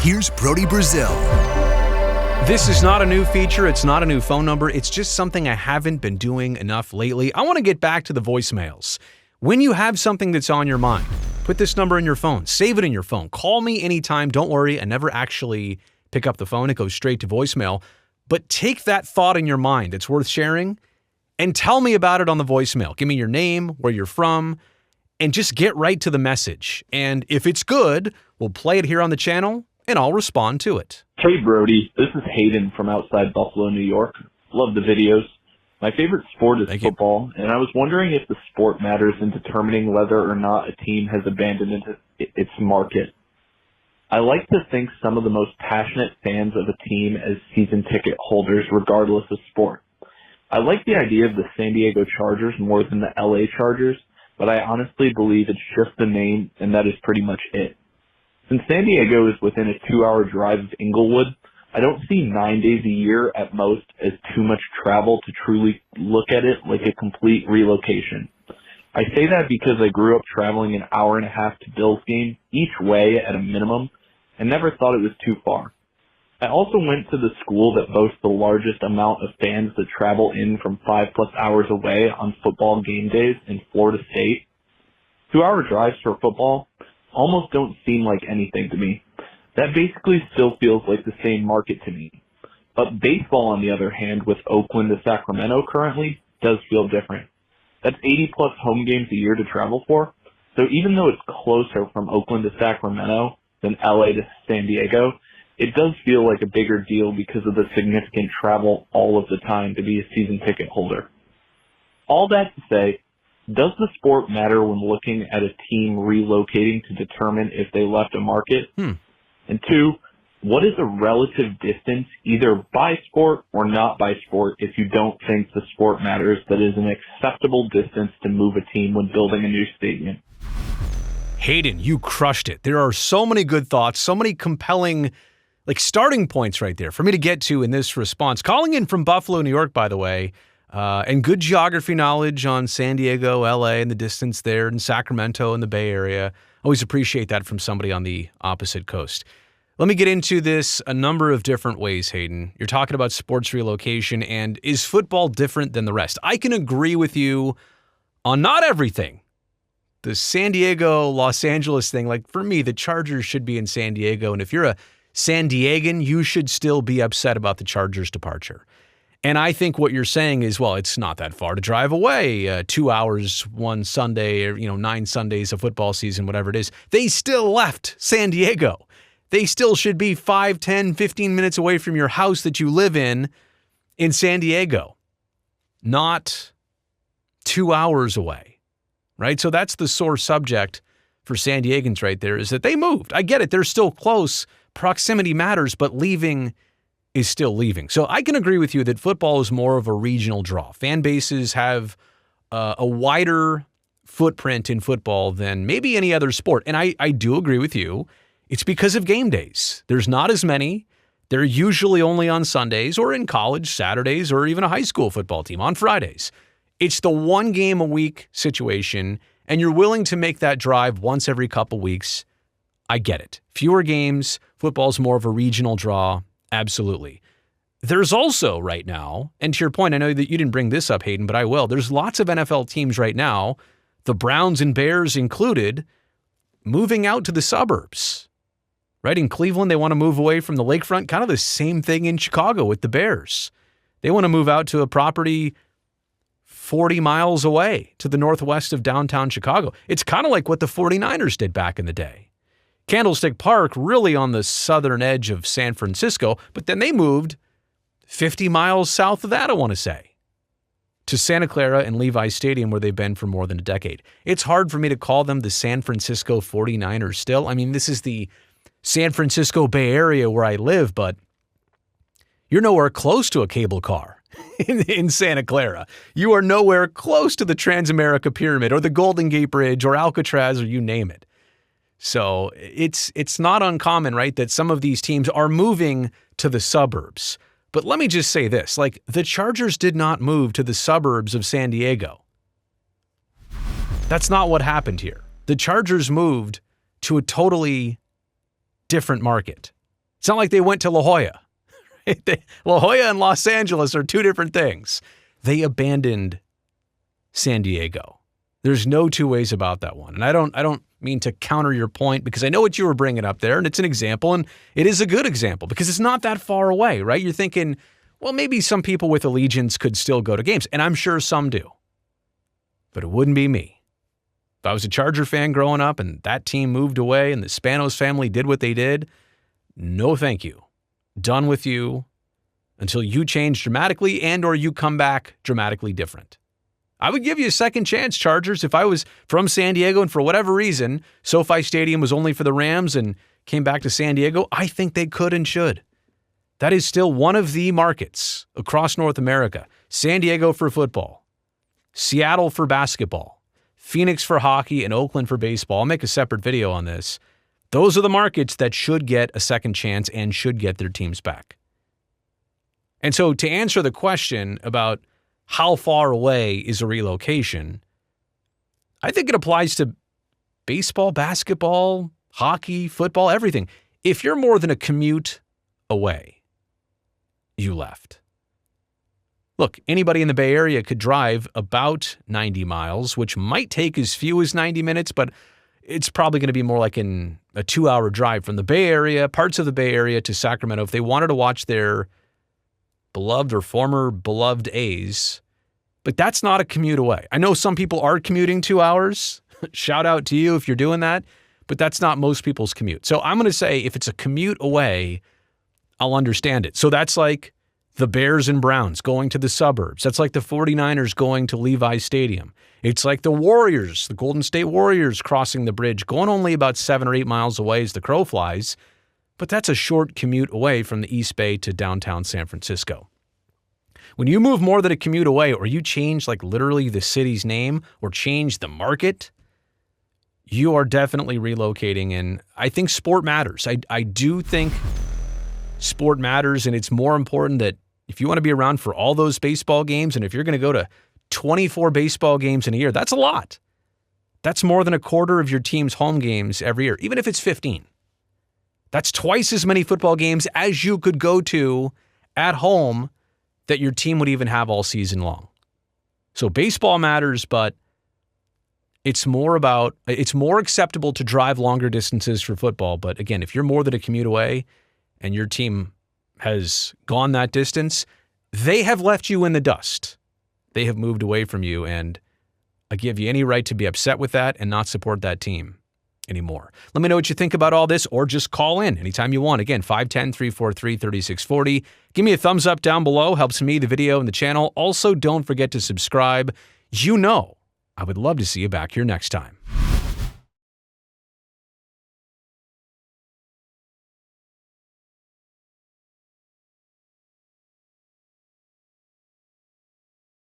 here's Brody Brazil. This is not a new feature. It's not a new phone number. It's just something I haven't been doing enough lately. I want to get back to the voicemails. When you have something that's on your mind, put this number in your phone. Save it in your phone. Call me anytime. Don't worry. I never actually pick up the phone. It goes straight to voicemail. But take that thought in your mind. It's worth sharing. And tell me about it on the voicemail. Give me your name, where you're from, and just get right to the message. And if it's good, we'll play it here on the channel, and I'll respond to it. Hey, Brody. This is Hayden from outside Buffalo, New York. Love the videos. My favorite sport is football, and I was wondering if the sport matters in determining whether or not a team has abandoned its market. I like to think some of the most passionate fans of a team as season ticket holders, regardless of sport. I like the idea of the San Diego Chargers more than the LA Chargers, but I honestly believe it's just the name, and that is pretty much it. Since San Diego is within a 2-hour drive of Inglewood, I don't see 9 days a year at most as too much travel to truly look at it like a complete relocation. I say that because I grew up traveling an hour and a half to Bills game each way at a minimum and never thought it was too far. I also went to the school that boasts the largest amount of fans that travel in from 5+ hours away on football game days in Florida State. 2-hour drives for football almost don't seem like anything to me. That basically still feels like the same market to me. But baseball, on the other hand, with Oakland to Sacramento currently, does feel different. That's 80+ home games a year to travel for. So even though it's closer from Oakland to Sacramento than LA to San Diego, it does feel like a bigger deal because of the significant travel all of the time to be a season ticket holder. All that to say, does the sport matter when looking at a team relocating to determine if they left a market? And 2, what is a relative distance, either by sport or not by sport, if you don't think the sport matters, that is an acceptable distance to move a team when building a new stadium? Hayden, you crushed it. There are so many good thoughts, so many compelling starting points right there for me to get to in this response. Calling in from Buffalo, New York, by the way, and good geography knowledge on San Diego, LA, and the distance there, and Sacramento and the Bay Area. Always appreciate that from somebody on the opposite coast. Let me get into this a number of different ways, Hayden. You're talking about sports relocation, and is football different than the rest? I can agree with you on not everything. The San Diego, Los Angeles thing, for me, the Chargers should be in San Diego, and if you're a San Diegan, you should still be upset about the Chargers' departure. And I think what you're saying is, well, it's not that far to drive away. 2 hours one Sunday, or 9 Sundays of football season, whatever it is. They still left San Diego. They still should be 5, 10, 15 minutes away from your house that you live in San Diego, not 2 hours away, right? So that's the sore subject for San Diegans right there, is that they moved. I get it. They're still close. Proximity matters, but leaving is still leaving. So I can agree with you that football is more of a regional draw. Fan bases have a wider footprint in football than maybe any other sport. And I do agree with you. It's because of game days. There's not as many. They're usually only on Sundays or in college, Saturdays, or even a high school football team on Fridays. It's the one game a week situation, and you're willing to make that drive once every couple weeks. I get it. Fewer games, football's more of a regional draw. Absolutely. There's also right now, and to your point, I know that you didn't bring this up, Hayden, but I will. There's lots of NFL teams right now, the Browns and Bears included, moving out to the suburbs. Right? In Cleveland, they want to move away from the lakefront. Kind of the same thing in Chicago with the Bears. They want to move out to a property 40 miles away to the northwest of downtown Chicago. It's kind of like what the 49ers did back in the day. Candlestick Park, really on the southern edge of San Francisco, but then they moved 50 miles south of that, I want to say, to Santa Clara and Levi Stadium, where they've been for more than a decade. It's hard for me to call them the San Francisco 49ers still. I mean, this is the San Francisco Bay Area where I live, but you're nowhere close to a cable car in Santa Clara. You are nowhere close to the Transamerica Pyramid or the Golden Gate Bridge or Alcatraz or you name it. So it's not uncommon, right, that some of these teams are moving to the suburbs. But let me just say this, the Chargers did not move to the suburbs of San Diego. That's not what happened here. The Chargers moved to a totally different market. It's not like they went to La Jolla. La Jolla and Los Angeles are two different things. They abandoned San Diego. There's no two ways about that one. And I don't mean to counter your point because I know what you were bringing up there, and it's an example, and it is a good example because it's not that far away, right? You're thinking, well, maybe some people with allegiance could still go to games, and I'm sure some do. But it wouldn't be me. If I was a Charger fan growing up and that team moved away and the Spanos family did what they did, no thank you. Done with you until you change dramatically and or you come back dramatically different. I would give you a second chance, Chargers. If I was from San Diego and for whatever reason, SoFi Stadium was only for the Rams and came back to San Diego, I think they could and should. That is still one of the markets across North America. San Diego for football, Seattle for basketball, Phoenix for hockey, and Oakland for baseball. I'll make a separate video on this. Those are the markets that should get a second chance and should get their teams back. And so to answer the question about how far away is a relocation, I think it applies to baseball, basketball, hockey, football, everything. If you're more than a commute away, you left. Look, anybody in the Bay Area could drive about 90 miles, which might take as few as 90 minutes, but it's probably going to be more like a 2-hour drive from the Bay Area, parts of the Bay Area to Sacramento if they wanted to watch their beloved or former beloved A's. But that's not a commute away. I know some people are commuting 2 hours. Shout out to you if you're doing that, but that's not most people's commute. So I'm going to say if it's a commute away, I'll understand it. So that's like the Bears and Browns going to the suburbs. That's like the 49ers going to Levi's Stadium. It's like the Warriors, the Golden State Warriors crossing the bridge, going only about 7 or 8 miles away as the crow flies. But that's a short commute away from the East Bay to downtown San Francisco. When you move more than a commute away, or you change like literally the city's name or change the market, you are definitely relocating. And I think sport matters. I do think sport matters, and it's more important that if you want to be around for all those baseball games, and if you're going to go to 24 baseball games in a year, that's a lot. That's more than a quarter of your team's home games every year, even if it's 15. That's twice as many football games as you could go to at home that your team would even have all season long. So baseball matters, but it's more acceptable to drive longer distances for football. But again, if you're more than a commute away and your team has gone that distance, they have left you in the dust. They have moved away from you, and I give you any right to be upset with that and not support that team anymore. Let me know what you think about all this, or just call in anytime you want. Again, 510-343-3640. Give me a thumbs up down below. Helps me, the video, and the channel. Also, don't forget to subscribe. You know I would love to see you back here next time.